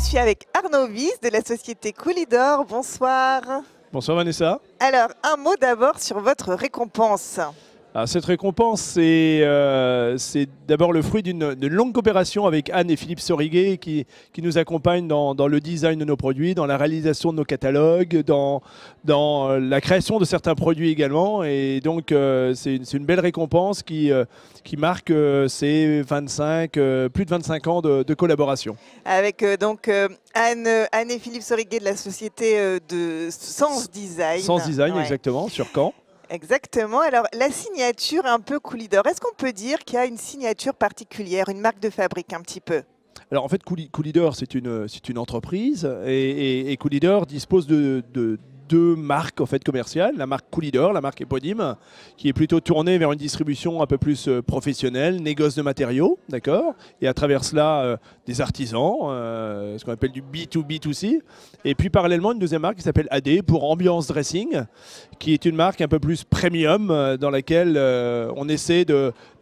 suis avec Arnaud Wies de la société Coolidor. Bonsoir. Bonsoir Vanessa. Alors, un mot d'abord sur votre récompense. Alors, cette récompense, c'est d'abord le fruit d'une longue coopération avec Anne et Philippe Soriguet qui nous accompagnent dans le design de nos produits, dans la réalisation de nos catalogues, dans la création de certains produits également. Et donc, c'est une belle récompense qui marque ces plus de 25 ans de collaboration. Avec Anne et Philippe Soriguet de la société de Sens Design. Sens Design, ouais. Exactement, sur Caen. Exactement. Alors, la signature un peu Coolidor, est-ce qu'on peut dire qu'il y a une signature particulière, une marque de fabrique un petit peu? Alors en fait, Coolidor, c'est une entreprise et Coolidor dispose de deux marques en fait, commerciales. La marque Coolidor, la marque éponyme, qui est plutôt tournée vers une distribution un peu plus professionnelle, négoce de matériaux, d'accord, et à travers cela, des artisans, ce qu'on appelle du B2B2C. Et puis parallèlement, une deuxième marque qui s'appelle AD pour Ambiance Dressing, qui est une marque un peu plus premium dans laquelle on essaie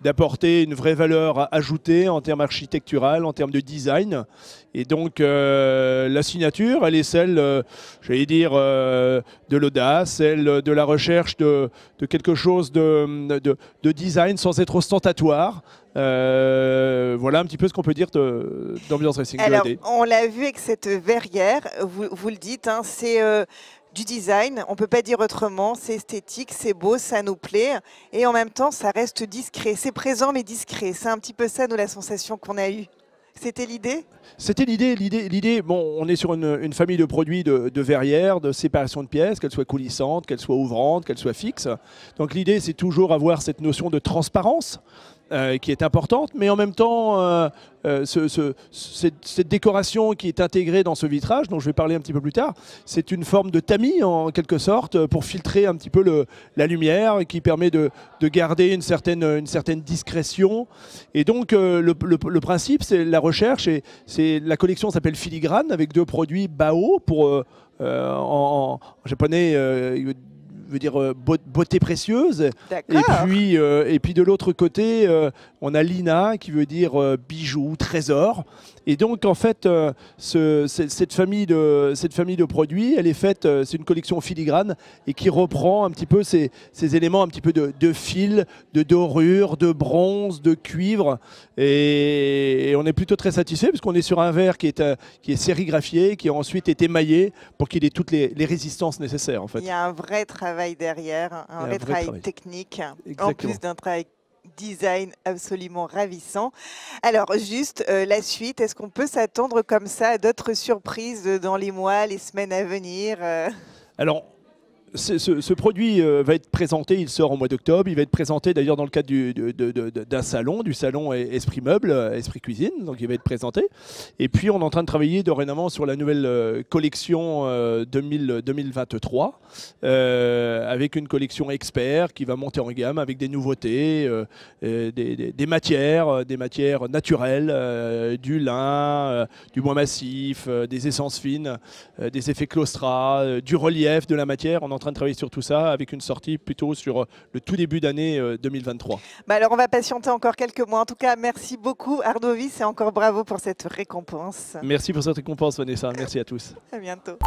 d'apporter une vraie valeur ajoutée en termes architectural, en termes de design. Et donc la signature, elle est celle, j'allais dire, de l'audace, celle de la recherche de quelque chose de design sans être ostentatoire. Voilà un petit peu ce qu'on peut dire d'Ambiance Dressing. Alors, on l'a vu avec cette verrière, vous le dites, hein, c'est du design, on ne peut pas dire autrement, c'est esthétique, c'est beau, ça nous plaît, et en même temps, ça reste discret. C'est présent mais discret, c'est un petit peu ça, nous, la sensation qu'on a eue. C'était l'idée? C'était l'idée. Bon, on est sur une famille de produits de verrières, de séparation de pièces, qu'elles soient coulissantes, qu'elles soient ouvrantes, qu'elles soient fixes. Donc l'idée, c'est toujours avoir cette notion de transparence qui est importante, mais en même temps, cette décoration qui est intégrée dans ce vitrage, dont je vais parler un petit peu plus tard, c'est une forme de tamis en quelque sorte pour filtrer un petit peu la lumière, qui permet de garder une certaine discrétion. Et donc le principe, c'est la recherche, et la collection s'appelle Filigrane, avec deux produits Bao pour en japonais veut dire beauté précieuse. Et puis de l'autre côté, on a Lina qui veut dire bijoux, trésor. Et donc en fait, cette famille de produits, elle est faite, c'est une collection filigrane et qui reprend un petit peu ces éléments un petit peu de fil, de dorure, de bronze, de cuivre. Et on est plutôt très satisfait parce qu'on est sur un verre qui est sérigraphié, qui a ensuite été émaillé pour qu'il ait toutes les résistances nécessaires. En fait. Il y a un vrai travail derrière, un vrai travail technique, en plus d'un travail design absolument ravissant. Alors juste la suite, est-ce qu'on peut s'attendre comme ça à d'autres surprises dans les mois, les semaines à venir? Alors, ce produit va être présenté, il sort au mois d'octobre, il va être présenté d'ailleurs dans le cadre d'un salon, du salon Esprit Meuble, Esprit Cuisine, donc il va être présenté. Et puis on est en train de travailler dorénavant sur la nouvelle collection 2023, avec une collection expert qui va monter en gamme avec des nouveautés, des matières naturelles, du lin, du bois massif, des essences fines, des effets claustras, du relief de la matière. On est en train de travailler sur tout ça avec une sortie plutôt sur le tout début d'année 2023. Alors on va patienter encore quelques mois. En tout cas, merci beaucoup Arnaud Wies et encore bravo pour cette récompense. Merci pour cette récompense Vanessa. Merci à tous. À bientôt.